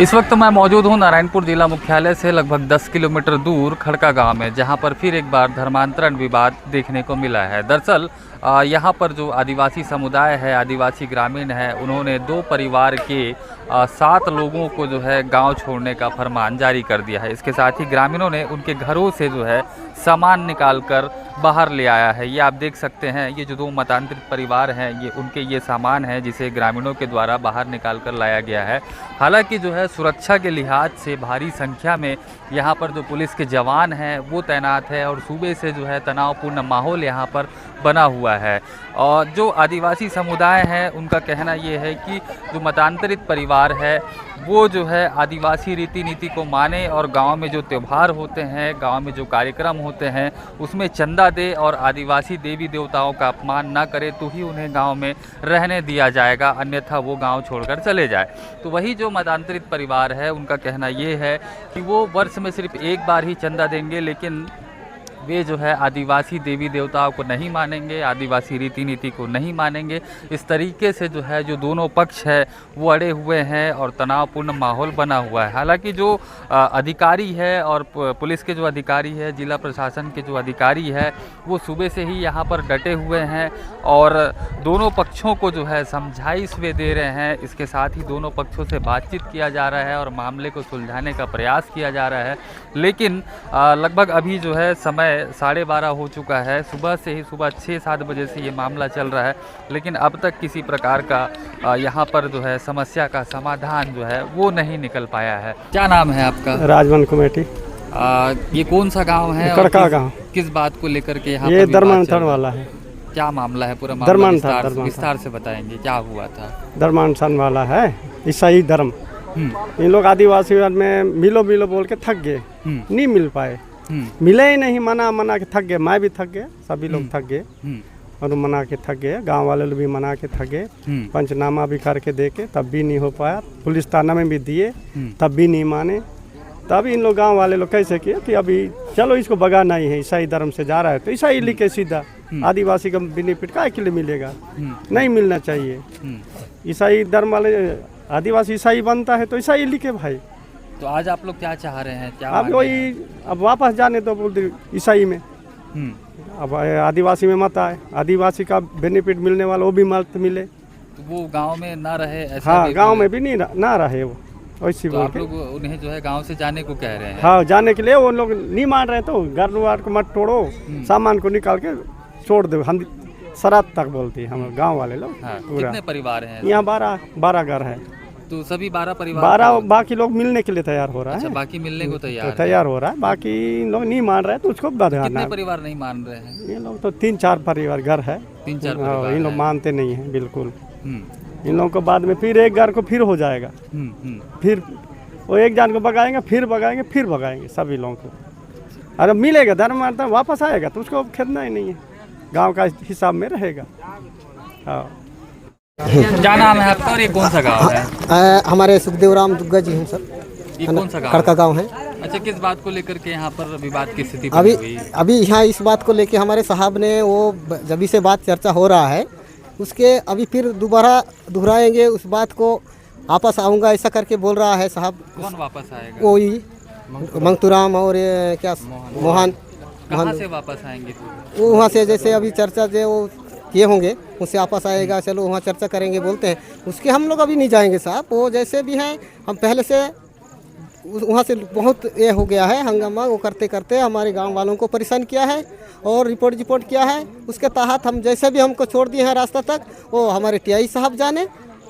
इस वक्त मैं मौजूद हूं नारायणपुर जिला मुख्यालय से लगभग 10 किलोमीटर दूर खड़का गांव में, जहां पर फिर एक बार धर्मांतरण विवाद देखने को मिला है। दरअसल यहां पर जो आदिवासी समुदाय है, आदिवासी ग्रामीण है, उन्होंने 2 परिवार के 7 लोगों को जो है गांव छोड़ने का फरमान जारी कर दिया है। इसके साथ ही ग्रामीणों ने उनके घरों से जो है सामान निकालकर बाहर ले आया है। ये आप देख सकते हैं, ये जो 2 मतांतरित परिवार हैं, ये उनके ये सामान है जिसे ग्रामीणों के द्वारा बाहर निकाल कर लाया गया है। हालांकि जो है सुरक्षा के लिहाज से भारी संख्या में यहाँ पर जो पुलिस के जवान हैं वो तैनात है और सुबह से जो है तनावपूर्ण माहौल यहाँ पर बना हुआ है। और जो आदिवासी समुदाय है उनका कहना ये है कि जो मतांतरित परिवार है वो जो है आदिवासी रीति नीति को माने और गांव में जो त्यौहार होते हैं, गांव में जो कार्यक्रम होते हैं उसमें चंदा दे और आदिवासी देवी देवताओं का अपमान ना करे तो ही उन्हें गांव में रहने दिया जाएगा, अन्यथा वो गांव छोड़कर चले जाए। तो वही जो मतांतरित परिवार है उनका कहना ये है कि वो वर्ष में सिर्फ एक बार ही चंदा देंगे, लेकिन वे जो है आदिवासी देवी देवताओं को नहीं मानेंगे, आदिवासी रीति नीति को नहीं मानेंगे। इस तरीके से जो है जो दोनों पक्ष है वो अड़े हुए हैं और तनावपूर्ण माहौल बना हुआ है। हालांकि जो अधिकारी है और पुलिस के जो अधिकारी है, जिला प्रशासन के जो अधिकारी है वो सुबह से ही यहाँ पर डटे हुए हैं और दोनों पक्षों को जो है समझाइश वे दे रहे हैं। इसके साथ ही दोनों पक्षों से बातचीत किया जा रहा है और मामले को सुलझाने का प्रयास किया जा रहा है। लेकिन लगभग अभी जो है समय 12:30 हो चुका है। सुबह से ही, सुबह 6-7 बजे से ये मामला चल रहा है, लेकिन अब तक किसी प्रकार का यहाँ पर जो है समस्या का समाधान जो है वो नहीं निकल पाया है। क्या नाम है आपका? राजवन कमेटी। ये कौन सा गांव है? खड़का गांव। किस बात को लेकर के यहाँ ये धर्मांतरण वाला है। क्या मामला है? पूरा मामला विस्तार से बताएंगे, क्या हुआ था? धर्मांतरण वाला है, ईसाई धर्म। इन लोग आदिवासी में मिलो मिलो बोल के थक गए, नहीं मिल पाए, मिले ही नहीं, मना के थक गए। मैं भी थक गया, सभी लोग थक गए और मना के थक गए, गांव वाले लोग भी मना के थक गए। पंचनामा भी करके देखे तब भी नहीं हो पाया, पुलिस थाना में भी दिए तब भी नहीं माने। तब इन लोग गांव वाले लोग कैसे किए कि अभी चलो इसको भगाना ही है, ईसाई धर्म से जा रहा है तो ईसाई लिखे सीधा, आदिवासी का बेनिफिट काय के लिए मिलेगा? नहीं मिलना चाहिए। ईसाई धर्म वाले आदिवासी ईसाई बनता है तो ईसाई लिखे भाई। तो आज आप लोग क्या चाह रहे हैं? क्या अब वही, अब वापस जाने तो बोलते ईसाई में, अब आदिवासी में मत आए, आदिवासी का बेनिफिट मिलने वाला वो भी मत मिले, तो वो गांव में ना रहे ऐसा? हाँ, गांव में भी नहीं ना रहे वो, वैसी तो आप लोग उन्हें जो है गांव से जाने को कह रहे हैं? हाँ, जाने के लिए वो लोग नहीं मान रहे। तो घर द्वार को मत तोड़ो, सामान को निकाल के छोड़ दो, हम शराब तक बोलते हैं हम गाँव वाले लोग। हाँ, कितने परिवार हैं यहाँ? 12 घर है। तो सभी 12 परिवार? 12, बाकी लोग मिलने के लिए तैयार हो रहा है। अच्छा, बाकी मिलने को तैयार हो रहा है, बाकी लोग नहीं मान रहे तो उसको बदलना। कितने परिवार नहीं मान रहे हैं? ये लोग तो 3-4 परिवार घर है, 3-4 परिवार। इन लोग मानते नहीं हैं बिल्कुल। इन लोगों को बाद में फिर एक घर को फिर हो जाएगा, फिर वो एक जान को भगाएंगे, फिर भगाएंगे सभी लोगों को। अरे मिलेगा धर्मांतरण वापस आएगा तो उसको खेदना ही नहीं है, गांव का हिसाब में रहेगा। हाँ। क्या नाम है आपका और ये कौन सा गांव है? हमारे सुखदेव राम दुग्गा जी हैं सर। ये कौन सा गांव? खड़का गांव है। अच्छा, किस बात को लेकर के यहाँ पर विवाद की स्थिति अभी यहाँ इस बात को लेके हमारे साहब ने वो जब से बात चर्चा हो रहा है उसके अभी फिर दोबारा दोहराएंगे उस बात को, वापस आऊँगा ऐसा करके बोल रहा है साहब। कौन वापस आएगा? वही मंगतूराम और क्या मोहन। कहाँ से वापस आएंगे? वो वहाँ से जैसे अभी चर्चा जो वो किए होंगे उससे वापस आएगा, चलो वहाँ चर्चा करेंगे बोलते हैं। उसके हम लोग अभी नहीं जाएंगे साहब, वो जैसे भी हैं हम पहले से वहाँ से बहुत ये हो गया है हंगामा, वो करते करते हमारे गांव वालों को परेशान किया है और रिपोर्ट किया है। उसके तहत हम जैसे भी हमको छोड़ दिए हैं रास्ता तक, वो हमारे टीआई साहब जाने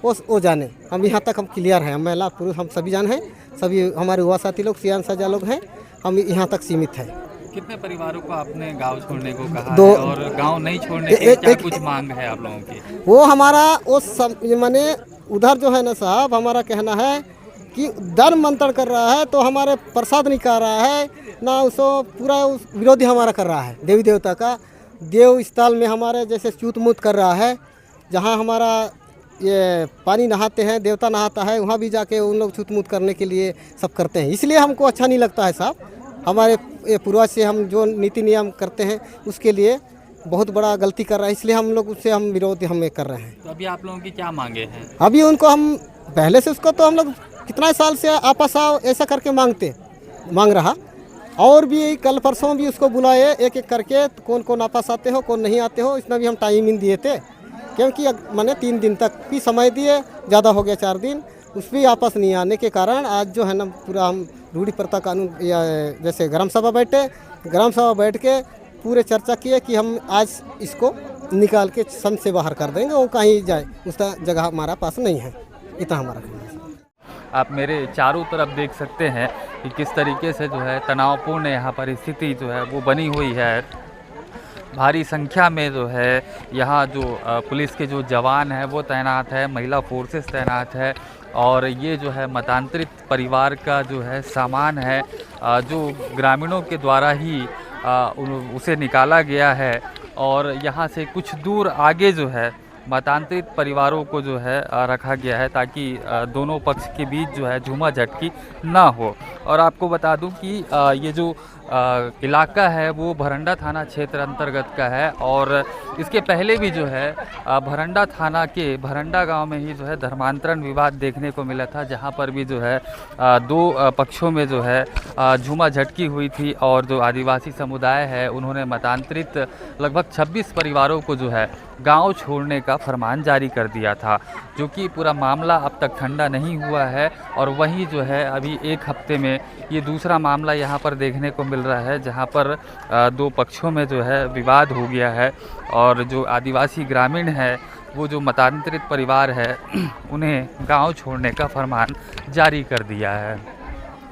वो जाने, हम यहाँ तक हम क्लियर हैं, हम महिला पुरुष हम सभी जान हैं, सभी हमारे युवा साथी लोग सियान साजा लोग हैं, हम यहाँ तक सीमित है। कितने परिवारों को आपने गांव छोड़ने को कहा है और गांव नहीं छोड़ने की क्या कुछ मांग है आप लोगों की? वो हमारा वो सब माने उधर जो है ना साहब, हमारा कहना है कि दर मंत्रण कर रहा है, तो हमारे प्रसाद नहीं कर रहा है ना, उसको पूरा उस विरोधी हमारा कर रहा है। देवी देवता का देव स्थल में हमारे जैसे चूत मूत कर रहा है। जहाँ हमारा ये पानी नहाते हैं, देवता नहाता है, वहाँ भी जाके उन लोग छूत मूत करने के लिए सब करते हैं। इसलिए हमको अच्छा नहीं लगता है साहब। हमारे ये पूर्वज से हम जो नीति नियम करते हैं उसके लिए बहुत बड़ा गलती कर रहा है, इसलिए हम लोग उससे हम विरोध हमें कर रहे हैं। तो अभी आप लोगों की क्या मांगे हैं? अभी उनको हम पहले से उसको तो हम लोग कितना साल से आपस आओ ऐसा करके मांग रहा, और भी कल परसों भी उसको बुलाए एक एक करके, कौन कौन आपस आते हो कौन नहीं आते हो, इसमें भी हम टाइमिंग दिए थे, क्योंकि मैंने 3 दिन तक भी समय दिए, ज़्यादा हो गया 4 दिन, उस भी आपस नहीं आने के कारण आज जो है ना पूरा हम रूढ़ी प्रथा कानून या जैसे ग्राम सभा बैठ के पूरे चर्चा किए कि हम आज इसको निकाल के संघ से बाहर कर देंगे, वो कहीं जाए उसका जगह हमारा पास नहीं है, इतना हमारा कहना है। आप मेरे चारों तरफ देख सकते हैं कि किस तरीके से जो है तनावपूर्ण यहाँ पर स्थिति जो है वो बनी हुई है। भारी संख्या में जो है यहाँ जो पुलिस के जो जवान हैं वो तैनात है, महिला फोर्सेस तैनात है, और ये जो है मतांतरित परिवार का जो है सामान है जो ग्रामीणों के द्वारा ही उसे निकाला गया है, और यहाँ से कुछ दूर आगे जो है मतांतरित परिवारों को जो है रखा गया है ताकि दोनों पक्ष के बीच जो है झूमाझटकी ना हो। और आपको बता दूं कि ये जो इलाका है वो भरंडा थाना क्षेत्र अंतर्गत का है, और इसके पहले भी जो है भरंडा थाना के भरंडा गांव में ही जो है धर्मांतरण विवाद देखने को मिला था, जहां पर भी जो है 2 पक्षों में जो है झूमाझटकी हुई थी, और जो आदिवासी समुदाय है उन्होंने मतांतरित लगभग 26 परिवारों को जो है गांव छोड़ने का फरमान जारी कर दिया था, जो कि पूरा मामला अब तक ठंडा नहीं हुआ है। और वहीं जो है अभी 1 हफ्ते में ये दूसरा मामला यहाँ पर देखने को मिल रहा है, जहाँ पर 2 पक्षों में जो है विवाद हो गया है, और जो आदिवासी ग्रामीण है वो जो मतांतरित परिवार है उन्हें गांव छोड़ने का फरमान जारी कर दिया है।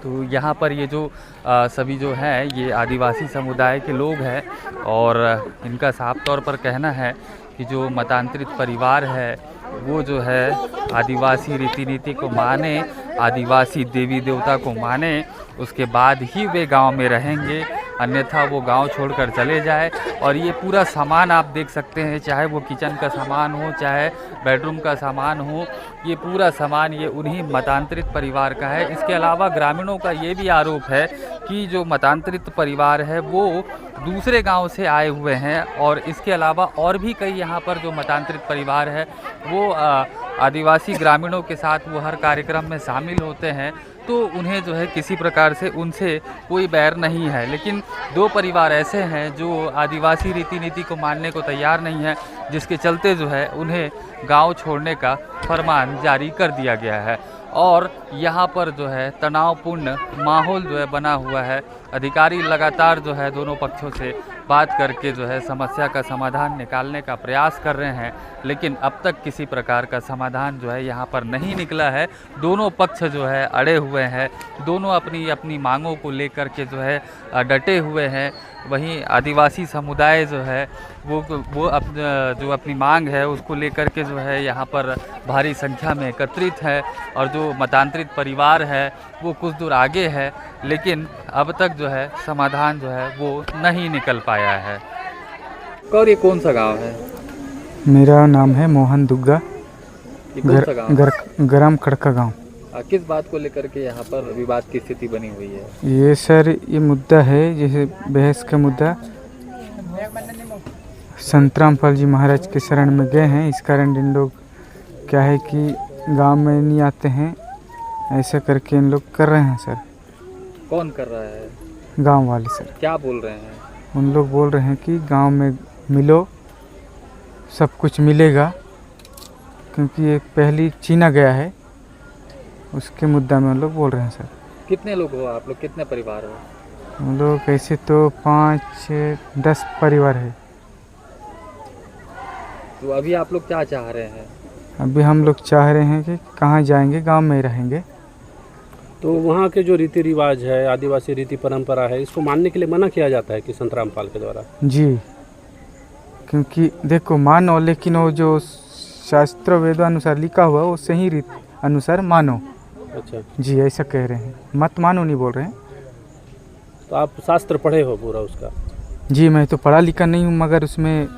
तो यहाँ पर ये जो सभी जो हैं ये आदिवासी समुदाय के लोग हैं, और इनका साफ तौर पर कहना है कि जो मतांतरित परिवार है वो जो है आदिवासी रीति नीति को माने, आदिवासी देवी देवता को माने, उसके बाद ही वे गांव में रहेंगे, अन्यथा वो गांव छोड़कर चले जाए। और ये पूरा सामान आप देख सकते हैं, चाहे वो किचन का सामान हो, चाहे बेडरूम का सामान हो, ये पूरा सामान ये उन्हीं मतांतरित परिवार का है। इसके अलावा ग्रामीणों का ये भी आरोप है कि जो मतांतरित परिवार है वो दूसरे गांव से आए हुए हैं, और इसके अलावा और भी कई यहाँ पर जो मतांतरित परिवार है वो आदिवासी ग्रामीणों के साथ वो हर कार्यक्रम में शामिल होते हैं, तो उन्हें जो है किसी प्रकार से उनसे कोई बैर नहीं है। लेकिन 2 परिवार ऐसे हैं जो आदिवासी रीति नीति को मानने को तैयार नहीं है, जिसके चलते जो है उन्हें गांव छोड़ने का फरमान जारी कर दिया गया है। और यहाँ पर जो है तनावपूर्ण माहौल जो है बना हुआ है। अधिकारी लगातार जो है दोनों पक्षों से बात करके जो है समस्या का समाधान निकालने का प्रयास कर रहे हैं, लेकिन अब तक किसी प्रकार का समाधान जो है यहाँ पर नहीं निकला है। दोनों पक्ष जो है अड़े हुए हैं, दोनों अपनी अपनी मांगों को लेकर के जो है डटे हुए हैं। वहीं आदिवासी समुदाय जो है वो जो अपनी मांग है उसको लेकर के जो है यहाँ पर भारी संख्या में एकत्रित है, और जो मतांतरित परिवार है वो कुछ दूर आगे है, लेकिन अब तक जो है समाधान जो है वो नहीं निकल पाया है। और ये कौन सा गांव है? मेरा नाम है मोहन दुग्गा, ये कौन सा गांव है? ग्राम खड़का गांव। किस बात को लेकर के यहाँ पर विवाद की स्थिति बनी हुई है? ये सर ये मुद्दा है, जैसे बहस का मुद्दा संतरामपाल जी महाराज के शरण में गए हैं, इस कारण इन लोग क्या है कि गांव में नहीं आते हैं, ऐसा करके इन लोग कर रहे हैं सर। कौन कर रहा है? गांव वाले सर। क्या बोल रहे हैं? उन लोग बोल रहे हैं कि गांव में मिलो, सब कुछ मिलेगा, क्योंकि ये पहली छीना गया है, उसके मुद्दा में उन लोग बोल रहे हैं सर। कितने लोग हो आप लोग, कितने परिवार हो? हम लोग ऐसे तो 5-10 परिवार है। तो अभी आप लोग क्या चाह रहे हैं? अभी हम लोग चाह रहे हैं कि कहाँ जाएंगे, गांव में ही रहेंगे। तो वहाँ के जो रीति रिवाज है, आदिवासी रीति परंपरा है, इसको मानने के लिए मना किया जाता है कि संतरामपाल के द्वारा? जी, क्योंकि देखो मानो, लेकिन वो जो शास्त्र वेदों अनुसार लिखा हुआ वो सही रीति अनुसार मानो, अच्छा, जी ऐसा कह रहे हैं, मत मानो नहीं बोल रहे हैं। तो आप शास्त्र पढ़े हो पूरा उसका? जी मैं तो पढ़ा लिखा नहीं हूँ, मगर उसमें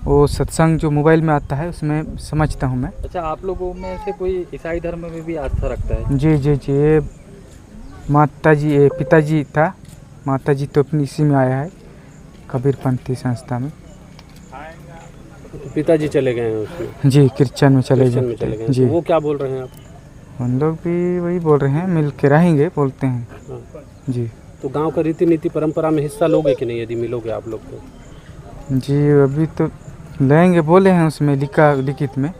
वो सत्संग जो मोबाइल में आता है उसमें समझता हूँ मैं। अच्छा, आप लोगों में से कोई ईसाई धर्म में भी आस्था रखता है? जी जी जी, ये ये पिताजी था, माताजी तो अपनी इसी में आया है, कबीरपंथी संस्था में। तो पिताजी चले गए हैं उसमें, जी क्रिश्चियन में चले क्रिश्चियन में जाते चले गए हैं। हैं। जी तो वो क्या बोल रहे हैं आप? हम लोग भी वही बोल रहे हैं, मिल के रहेंगे बोलते हैं। हाँ। जी तो गांव का रीति नीति परंपरा में हिस्सा लोगे कि नहीं, यदि मिलोगे आप लोग तो? जी अभी तो लेंगे बोले हैं, उसमें लिखित में।